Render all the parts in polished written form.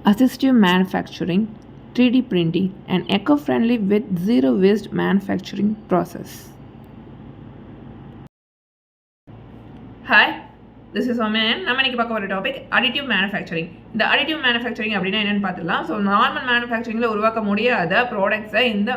assistive manufacturing, 3D printing, and eco-friendly with zero waste manufacturing process. Hi, this is Omen. நம்ம இன்னைக்கு பார்க்க போற topic additive manufacturing. இந்த additive manufacturing அப்படினா என்னன்னு பார்த்தலாம். ஸோ நார்மல் மேனுஃபேக்சரிங்ல உருவாக்க முடியாத ப்ராடக்ட்ஸை இந்த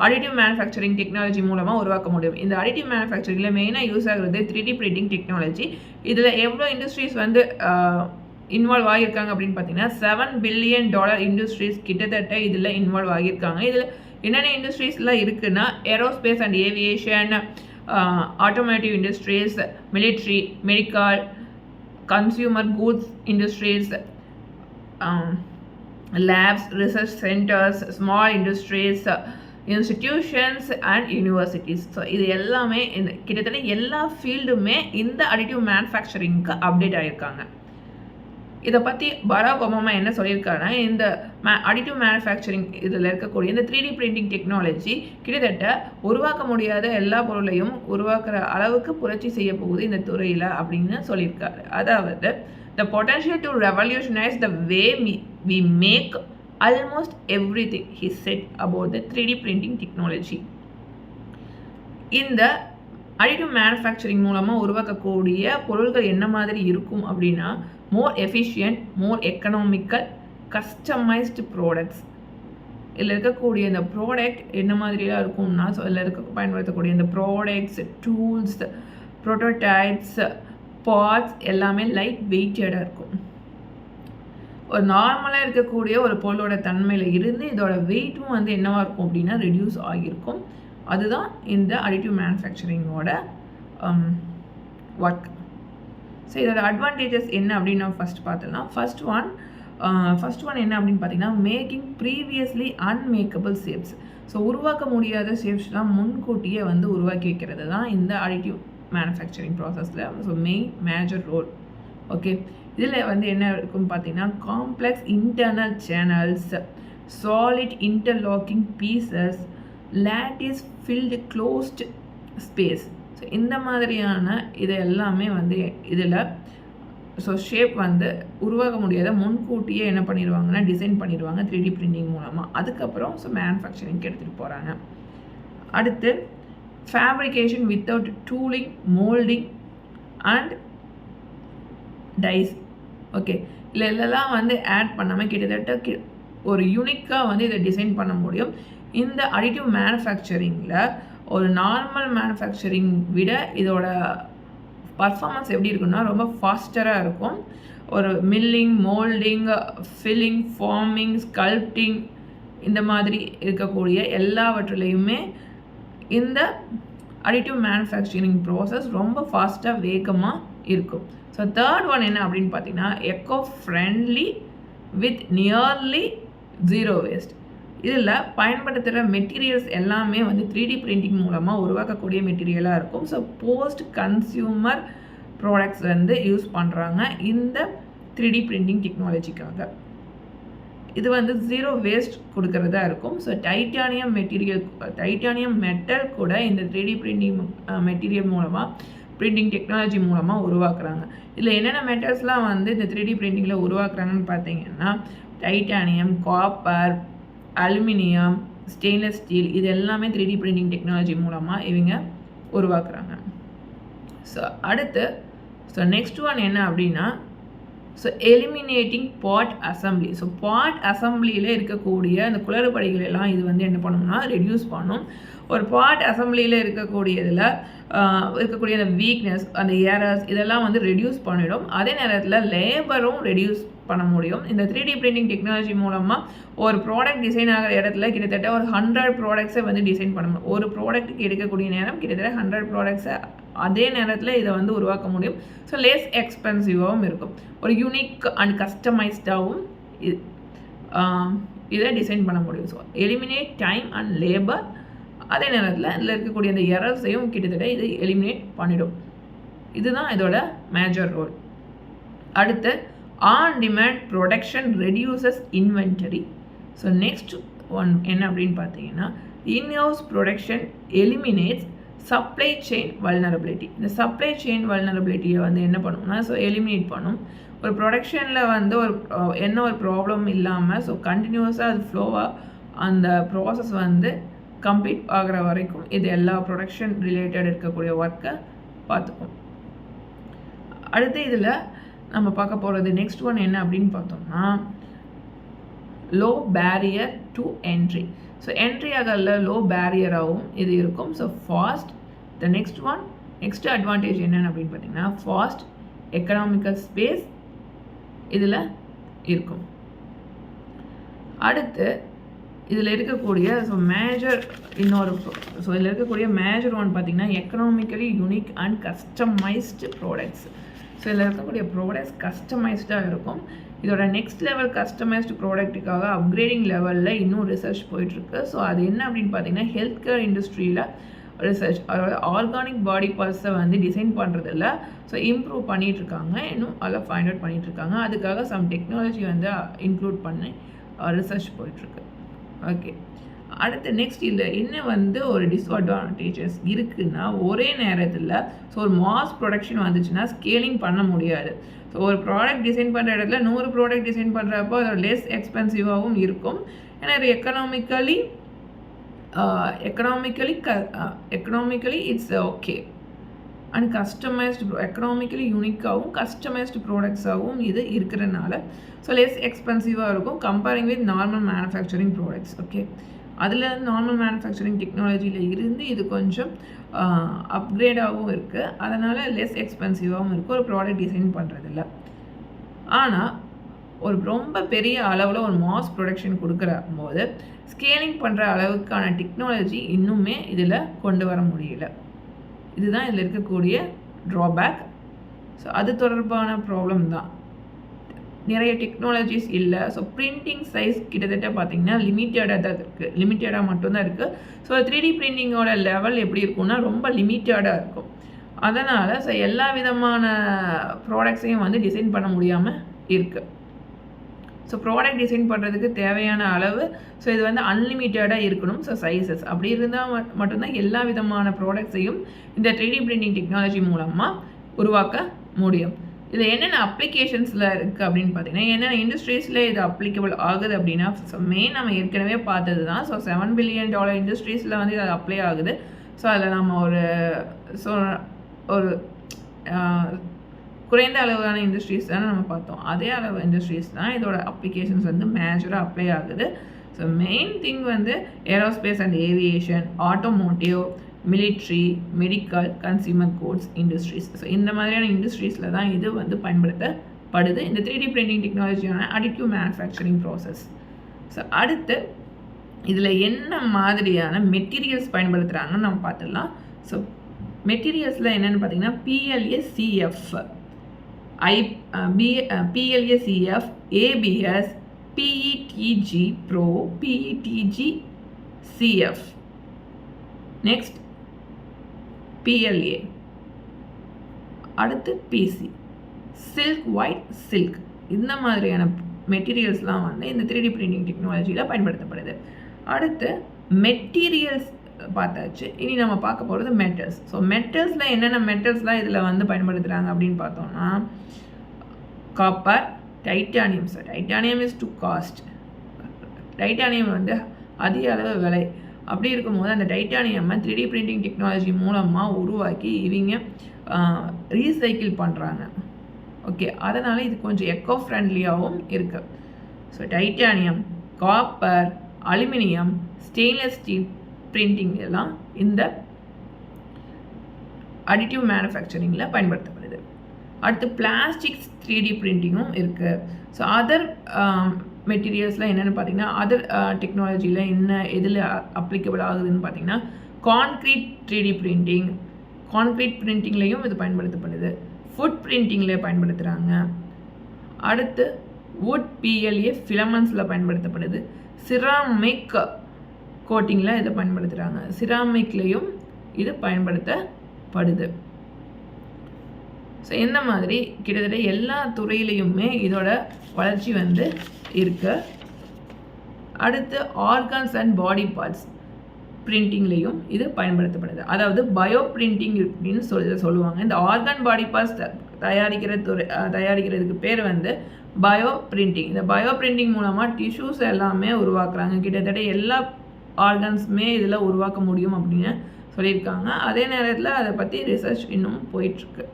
additive manufacturing டெக்னாலஜி மூலமா உருவாக்க முடியும். இந்த additive manufacturingல மெயினா யூஸ் ஆகுறது 3D printing டெக்னாலஜி. இதுல எவ்வளவு இண்டஸ்ட்ரீஸ் வந்து இன்வால்வ் ஆகியிருக்காங்க அப்படின்னு பார்த்தீங்கன்னா $7 billion இண்டஸ்ட்ரீஸ் கிட்டத்தட்ட இதில் இன்வால்வ் ஆகியிருக்காங்க. இதில் என்னென்ன இண்டஸ்ட்ரீஸ்லாம் இருக்குன்னா aerospace and aviation, automotive industries, military, medical, consumer goods industries, labs, research centers, small industries, institutions and universities. So இது எல்லாமே இந்த கிட்டத்தட்ட எல்லா ஃபீல்டுமே இந்த அடிட்டிவ் மேனுஃபேக்சரிங்க்கு அப்டேட் ஆகியிருக்காங்க. இதை பற்றி பராக் ஒபாமா என்ன சொல்லியிருக்காருன்னா, இந்த அடிட்டிவ் மேனுஃபேக்சரிங் இதில் இருக்கக்கூடிய இந்த 3D பிரிண்டிங் டெக்னாலஜி கிட்டத்தட்ட உருவாக்க முடியாத எல்லா பொருளையும் உருவாக்குற அளவுக்கு புரட்சி செய்ய போகுது இந்த துறையில் அப்படின்னு சொல்லியிருக்காரு. அதாவது the potential to revolutionize the way we make almost everything, he said about the 3D printing technology. இந்த அடிட்டிவ் மேனுஃபேக்சரிங் மூலமாக உருவாக்கக்கூடிய பொருட்கள் என்ன மாதிரி இருக்கும் அப்படின்னா, more efficient, more economical, customized products. இதில் இருக்கக்கூடிய இந்த ப்ராடக்ட் என்ன மாதிரியாக இருக்கும்னா, ஸோ இதில் பயன்படுத்தக்கூடிய இந்த ப்ராடக்ட்ஸ், டூல்ஸ், ப்ரோட்டோடைப்ஸ், பார்ட்ஸ் எல்லாமே லைட் வெயிட்டடாக இருக்கும். ஒரு நார்மலாக இருக்கக்கூடிய ஒரு பொருளோட தன்மையில் இருந்து இதோட வெயிட்டும் வந்து என்னவாக இருக்கும் அப்படின்னா ரெடியூஸ் ஆகியிருக்கும். அதுதான் இந்த அடிட்டிவ் மேனுஃபேக்சரிங்கோட ஒர்க். ஸோ இதோட அட்வான்டேஜஸ் என்ன அப்படின்னு நம்ம ஃபஸ்ட் பார்த்துலாம். ஃபர்ஸ்ட் ஒன் என்ன அப்படின்னு பார்த்தீங்கன்னா, மேக்கிங் ப்ரீவியஸ்லி அன்மேக்கபிள் ஷேப்ஸ். ஸோ உருவாக்க முடியாத ஷேப்ஸ்லாம் முன்கூட்டியே வந்து உருவாக்கி வைக்கிறது தான் இந்த அடிட்டிவ் மேனுஃபேக்சரிங் ப்ராசஸில் ஸோ மேஜர் ரோல். ஓகே, இதில் வந்து என்ன இருக்குன்னு பார்த்தீங்கன்னா, complex internal channels, solid interlocking pieces, lattice filled closed space. So இந்த மாதிரியான இது எல்லாமே வந்து இதில் ஸோ ஷேப் வந்து உருவாக்க முடியாத முன்கூட்டியே என்ன பண்ணிடுவாங்கன்னா டிசைன் பண்ணிடுவாங்க 3D பிரிண்டிங் மூலமாக. அதுக்கப்புறம் ஸோ மேனுஃபேக்சரிங்க்கு எடுத்துகிட்டு போகிறாங்க. அடுத்து fabrication without tooling, moulding and dies. Okay, இதெல்லாம் வந்து ஆட் பண்ணாமல் கிட்டத்தட்ட ஒரு யூனிக்காக வந்து இதை டிசைன் பண்ண முடியும். இந்த அடிட்டிவ் மேனுஃபேக்சரிங்கில் ஒரு நார்மல் மேனுஃபேக்சரிங் விட இதோட பர்ஃபார்மன்ஸ் எப்படி இருக்குன்னா ரொம்ப ஃபாஸ்டராக இருக்கும். ஒரு milling, moulding, filling, forming, sculpting இந்த மாதிரி இருக்கக்கூடிய எல்லாவற்றிலையுமே இந்த அடிட்டிவ் மேனுஃபேக்சரிங் ப்ராசஸ் ரொம்ப ஃபாஸ்ட்டாக வேகமாக இருக்கும். ஸோ தேர்ட் ஒன் என்ன அப்படின்னு பார்த்தீங்கன்னா, echo friendly with nearly zero waste. இதில் பயன்படுத்துகிற மெட்டீரியல்ஸ் எல்லாமே வந்து 3D பிரிண்டிங் மூலமாக உருவாக்கக்கூடிய மெட்டீரியலாக இருக்கும். ஸோ போஸ்ட் கன்சியூமர் ப்ராடக்ட்ஸ் வந்து யூஸ் பண்ணுறாங்க இந்த 3D பிரிண்டிங் டெக்னாலஜிக்காக. இது வந்து ஜீரோ வேஸ்ட் கொடுக்கறதா இருக்கும். ஸோ டைட்டானியம் மெட்டல் கூட இந்த 3D பிரிண்டிங் மெட்டீரியல் மூலமாக பிரிண்டிங் டெக்னாலஜி மூலமாக உருவாக்குறாங்க. இதில் என்னென்ன மெட்டல்ஸ்லாம் வந்து இந்த 3D பிரிண்டிங்கில் உருவாக்குறாங்கன்னு பார்த்தீங்கன்னா, titanium, copper, aluminium, stainless steel இது எல்லாமே 3D பிரிண்டிங் டெக்னாலஜி மூலமாக இவங்க உருவாக்குறாங்க. ஸோ அடுத்து நெக்ஸ்ட் ஒன் என்ன அப்படின்னா, so eliminating part assembly. So part அசம்பிளியில் இருக்கக்கூடிய அந்த குளறுபடிகள் எல்லாம் இது வந்து என்ன பண்ணணும்னா ரெடியூஸ் பண்ணும். ஒரு பார்ட் அசம்பிளியில் இருக்கக்கூடியதில் இருக்கக்கூடிய அந்த வீக்னஸ், அந்த ஏரர்ஸ் இதெல்லாம் வந்து ரெடியூஸ் பண்ணிடும். அதே நேரத்தில் லேபரும் ரெடியூஸ் பண்ண முடியும். இந்த 3D பிரிண்டிங் டெக்னாலஜி மூலமாக ஒரு ப்ராடக்ட் டிசைன் ஆகிற இடத்துல கிட்டத்தட்ட ஒரு 100 ப்ராடக்ட்ஸை வந்து டிசைன் பண்ண முடியும். ஒரு ப்ராடக்ட்டுக்கு எடுக்கக்கூடிய நேரம் கிட்டத்தட்ட 100 ப்ராடக்ட்ஸை அதே நேரத்தில் இதை வந்து உருவாக்க முடியும். ஸோ லெஸ் எக்ஸ்பென்சிவாகவும் இருக்கும். ஒரு யூனிக் அண்ட் கஸ்டமைஸ்டாகவும் இதை டிசைன் பண்ண முடியும். So eliminate time and labour. அதே நேரத்தில் இதில் இருக்கக்கூடிய அந்த எரர்ஸையும் கிட்டத்தட்ட இது எலிமினேட் பண்ணிடும். இதுதான் இதோட மேஜர் ரோல். அடுத்து on demand production reduces inventory. So next one என்ன அப்படின்னு பார்த்தீங்கன்னா, in-house production eliminates supply chain vulnerability. இந்த சப்ளை செயின் வல்னரபிலிட்டியை வந்து என்ன பண்ணும்னா ஸோ எலிமினேட் பண்ணும். ஒரு ப்ரொடக்ஷனில் வந்து ஒரு என்ன ஒரு ப்ராப்ளம் இல்லாமல் ஸோ கண்டினியூஸாக அது ஃப்ளோவாக அந்த ப்ராசஸ் வந்து கம்ப்ளீட் ஆகிற வரைக்கும் இது எல்லா ப்ரொடக்ஷன் ரிலேட்டட் இருக்கக்கூடிய ஒர்க்கை பார்த்துக்கும். அடுத்து இதில் நம்ம பார்க்க போகிறது நெக்ஸ்ட் ஒன் என்ன அப்படின்னு பார்த்தோம்னா low barrier to entry. So entry ஆகல லோ பேரியராகவும் இது இருக்கும். So fast the next advantage என்னென்னு அப்படின்னு பார்த்தீங்கன்னா ஃபாஸ்ட் எக்கனாமிக்கல் ஸ்பேஸ் இதில் இருக்கும். அடுத்து இதில் இருக்கக்கூடிய இதில் இருக்கக்கூடிய மேஜர் ஒன் பார்த்திங்கன்னா economically unique and customised products. So இதில் இருக்கக்கூடிய ப்ராடக்ட்ஸ் கஸ்டமைஸ்டாக இருக்கும். இதோட நெக்ஸ்ட் லெவல் கஸ்டமைஸ்டு ப்ராடக்ட்டுக்காக அப்கிரேடிங் லெவலில் இன்னும் ரிசர்ச் போயிட்டுருக்கு. ஸோ அது என்ன அப்படின்னு பார்த்தீங்கன்னா ஹெல்த் கேர் இண்டஸ்ட்ரியில் ரிசர்ச், அதாவது ஆர்கானிக் பாடி பார்ட்ஸை வந்து டிசைன் பண்ணுறதில்ல, ஸோ இம்ப்ரூவ் பண்ணிகிட்ருக்காங்க, இன்னும் அதில் ஃபைண்ட் அவுட் பண்ணிகிட்ருக்காங்க. அதுக்காக சம் டெக்னாலஜி வந்து இன்க்ளூட் பண்ணி ரிசர்ச் போயிட்டுருக்கு. ஓகே, அடுத்து நெக்ஸ்ட் இதில் என்ன வந்து ஒரு டிஸ்அட்வான்டேஜஸ் இருக்குன்னா ஒரே நேரத்தில் ஸோ ஒரு மாஸ் ப்ரொடக்ஷன் வந்துச்சுன்னா ஸ்கேலிங் பண்ண முடியாது. ஸோ ஒரு ப்ராடக்ட் டிசைன் பண்ணுற இடத்துல 100 ப்ராடக்ட் டிசைன் பண்ணுறப்போ அது லெஸ் எக்ஸ்பென்சிவாகவும் இருக்கும். ஏன்னா இது economically it's okay and customised economically யூனிக்காகவும் கஸ்டமைஸ்டு ப்ராடக்ட்ஸாகவும் இது இருக்கிறதுனால ஸோ லெஸ் எக்ஸ்பென்சிவாக இருக்கும் comparing with normal manufacturing products. Okay, அதில் நார்மல் மேனுஃபேக்சரிங் டெக்னாலஜியில் இருந்து இது கொஞ்சம் அப்கிரேடாகவும் இருக்குது, அதனால் லெஸ் எக்ஸ்பென்சிவாகவும் இருக்குது ஒரு ப்ராடக்ட் டிசைன் பண்ணுறதில்ல. ஆனால் ஒரு ரொம்ப பெரிய அளவில் ஒரு மாஸ் ப்ரொடக்ஷன் கொடுக்குற போது ஸ்கேலிங் பண்ணுற அளவுக்கான டெக்னாலஜி இன்னுமே இதில் கொண்டு வர முடியல. இதுதான் இதில் இருக்கக்கூடிய ட்ராபேக். ஸோ அது தொடர்பான ப்ராப்ளம் தான். நிறைய டெக்னாலஜிஸ் இல்லை. ஸோ பிரிண்டிங் சைஸ் கிட்டத்தட்ட பார்த்திங்கன்னா லிமிட்டடாக மட்டும்தான் இருக்குது. ஸோ 3D பிரிண்டிங்கோட லெவல் எப்படி இருக்கும்னா ரொம்ப லிமிட்டடாக இருக்கும். அதனால் ஸோ எல்லா விதமான ப்ராடக்ட்ஸையும் வந்து டிசைன் பண்ண முடியாமல் இருக்குது. ஸோ ப்ராடக்ட் டிசைன் பண்ணுறதுக்கு தேவையான அளவு ஸோ இது வந்து அன்லிமிட்டடாக இருக்கணும். ஸோ சைஸஸ் அப்படி இருந்தால் மட்டும்தான் எல்லா விதமான ப்ராடக்ட்ஸையும் இந்த 3D பிரிண்டிங் டெக்னாலஜி மூலமாக உருவாக்க முடியும். இதில் என்னென்ன அப்ளிகேஷன்ஸில் இருக்குது அப்படின்னு பார்த்தீங்கன்னா என்னென்ன இண்டஸ்ட்ரீஸில் இது அப்ளிகபிள் ஆகுது அப்படின்னா ஸோ மெயின் நம்ம ஏற்கனவே பார்த்தது தான். ஸோ $7 billion இண்டஸ்ட்ரீஸில் வந்து இது அப்ளை ஆகுது. ஸோ அதில் நம்ம ஒரு குறைந்த அளவான இண்டஸ்ட்ரீஸ் தானே நம்ம பார்த்தோம். அதே அளவு இண்டஸ்ட்ரீஸ் தான் இதோட அப்ளிகேஷன்ஸ் வந்து மேஜராக அப்ளை ஆகுது. ஸோ மெயின் திங் வந்து aerospace and aviation, automotive, military, medical, consumer goods industries. So இந்த மாதிரியான இண்டஸ்ட்ரீஸில் தான் இது வந்து பயன்படுத்தப்படுது இந்த 3D பிரிண்டிங் டெக்னாலஜியான அடிட்டிவ் மேனுஃபேக்சரிங் ப்ராசஸ். ஸோ அடுத்து இதில் என்ன மாதிரியான மெட்டீரியல்ஸ் பயன்படுத்துகிறாங்கன்னு நம்ம பார்த்துடலாம். ஸோ மெட்டீரியல்ஸில் என்னென்னு பார்த்தீங்கன்னா PLACF, PLACF, ABS, PETG Pro, PETG CF, next PLA, அடுத்து PC, சில்க், ஒயிட் சில்க். இந்த மாதிரியான மெட்டீரியல்ஸ்லாம் வந்து இந்த 3D பிரிண்டிங் டெக்னாலஜியில் பயன்படுத்தப்படுது. அடுத்து மெட்டீரியல்ஸ் பார்த்தாச்சு. இனி நம்ம பார்க்க போகிறது மெட்டல்ஸ். ஸோ மெட்டல்ஸில் என்னென்ன மெட்டல்ஸ்லாம் இதில் வந்து பயன்படுத்துகிறாங்க அப்படின்னு பார்த்தோம்னா copper, titanium. So titanium is to cost. Titanium வந்து அதிக அளவு விலை. அப்படி இருக்கும்போது அந்த டைட்டானியம்மை 3D பிரிண்டிங் டெக்னாலஜி மூலமாக உருவாக்கி இவங்க ரீசைக்கிள் பண்ணுறாங்க. ஓகே, அதனால் இது கொஞ்சம் எக்கோ ஃப்ரெண்ட்லியாகவும் இருக்குது. So titanium, copper, aluminium, stainless steel printing எல்லாம் இந்த அடிட்டிவ் மேனுஃபேக்சரிங்கில் பயன்படுத்தப்படுது. அடுத்து பிளாஸ்டிக்ஸ் 3D பிரிண்டிங்கும் இருக்குது. ஸோ அதர் மெட்டீரியல்ஸ்லாம் என்னென்னு பார்த்தீங்கன்னா அதர் டெக்னாலஜியில் என்ன எதில் அப்ளிகபிள் ஆகுதுன்னு பார்த்தீங்கன்னா கான்க்ரீட் 3D பிரிண்டிங், கான்க்ரீட் பிரிண்டிங்லேயும் இது பயன்படுத்தப்படுது. ஃபுட் பிரிண்டிங்கில் பயன்படுத்துகிறாங்க. அடுத்து வுட் PLA ஃபிலமெண்ட்ஸில் பயன்படுத்தப்படுது. சிராமிக் கோட்டிங்கில் இதை பயன்படுத்துகிறாங்க. சிராமிக்லேயும் இது பயன்படுத்தப்படுது. ஸோ இந்த மாதிரி கிட்டத்தட்ட எல்லா துறையிலையுமே இதோட வளர்ச்சி வந்து இருக்கு. அடுத்து ஆர்கான்ஸ் அண்ட் பாடி பார்ட்ஸ் பிரிண்டிங்லேயும் இது பயன்படுத்தப்படுது. அதாவது பயோ பிரிண்டிங் அப்படின்னு சொல்லுவாங்க. இந்த ஆர்கான் பாடி பார்ட்ஸ் தயாரிக்கிறதுக்கு பேர் வந்து பயோ பிரிண்டிங். இந்த பயோ பிரிண்டிங் மூலமாக டிஷ்யூஸ் எல்லாமே உருவாக்குறாங்க. கிட்டத்தட்ட எல்லா ஆர்கன்ஸுமே இதில் உருவாக்க முடியும் அப்படின்னு சொல்லியிருக்காங்க. அதே நேரத்தில் அதை பற்றி ரிசர்ச் இன்னும் போயிட்டுருக்கு.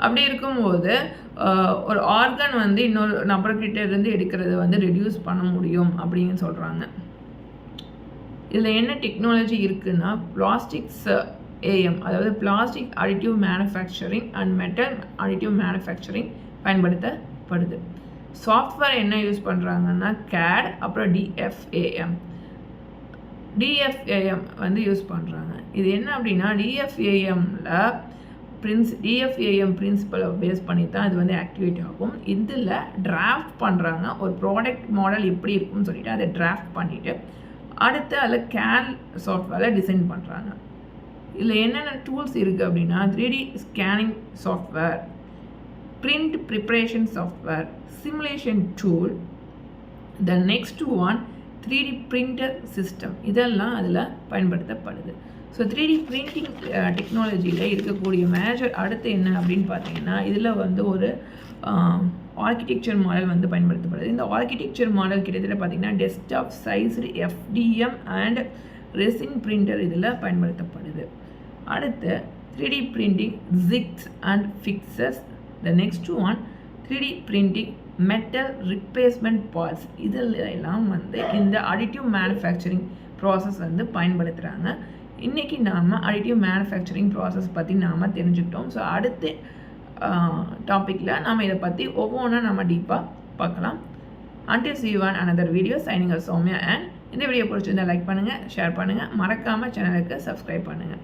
அப்படி இருக்கும்போது ஒரு ஆர்கன் வந்து இன்னொரு நபர்கிட்ட இருந்து எடுக்கிறது வந்து ரெடியூஸ் பண்ண முடியும் அப்படின்னு சொல்கிறாங்க. இதில் என்ன டெக்னாலஜி இருக்குன்னா பிளாஸ்டிக்ஸ் ஏஎம், அதாவது plastic additive manufacturing and metal additive manufacturing பயன்படுத்தப்படுது. சாஃப்ட்வேர் என்ன யூஸ் பண்ணுறாங்கன்னா CAD, அப்புறம் DFAM வந்து யூஸ் பண்ணுறாங்க. இது என்ன அப்படின்னா DFAM பிரின்சிபலை பேஸ் பண்ணி தான் இது வந்து ஆக்டிவேட் ஆகும். இதில் டிராஃப்ட் பண்ணுறாங்க. ஒரு ப்ராடக்ட் மாடல் எப்படி இருக்கும்னு சொல்லிட்டு அதை டிராஃப்ட் பண்ணிவிட்டு அடுத்து அதில் CAD சாஃப்ட்வேரில் டிசைன் பண்ணுறாங்க. இதில் என்னென்ன டூல்ஸ் இருக்குது அப்படின்னா 3D scanning software, print preparation software, simulation tool, the next one 3D printer system, இதெல்லாம் அதில் பயன்படுத்தப்படுது. ஸோ 3D பிரிண்டிங் டெக்னாலஜியில் இருக்கக்கூடிய மேஜர் அடுத்து என்ன அப்படின்னு பார்த்தீங்கன்னா இதில் வந்து ஒரு ஆர்கிடெக்சர் மாடல் வந்து பயன்படுத்தப்படுது. இந்த ஆர்கிடெக்சர் மாடல் கிட்டத்தட்ட பார்த்திங்கன்னா desktop sized FDM and resin printer இதில் பயன்படுத்தப்படுது. அடுத்து 3D printing jigs and fixes, the next one 3D printing metal replacement parts, இதெல்லாம் வந்து இந்த அடிட்டிவ் மேனுஃபேக்சரிங் ப்ராசஸ் வந்து பயன்படுத்துகிறாங்க. இன்றைக்கி நாம் அடிட்டிவ் மேனுஃபேக்சரிங் ப்ராசஸ் பற்றி நாம் தெரிஞ்சுக்கிட்டோம். ஸோ அடுத்த டாப்பிக்கில் நம்ம இதை பற்றி ஒவ்வொன்றா நம்ம டீப்பாக பார்க்கலாம். Until see you on another video, signing off Soumya, and இந்த வீடியோ பிடிச்சிருந்தால் லைக் பண்ணுங்கள், ஷேர் பண்ணுங்கள், மறக்காமல் சேனலுக்கு சப்ஸ்கிரைப் பண்ணுங்கள்.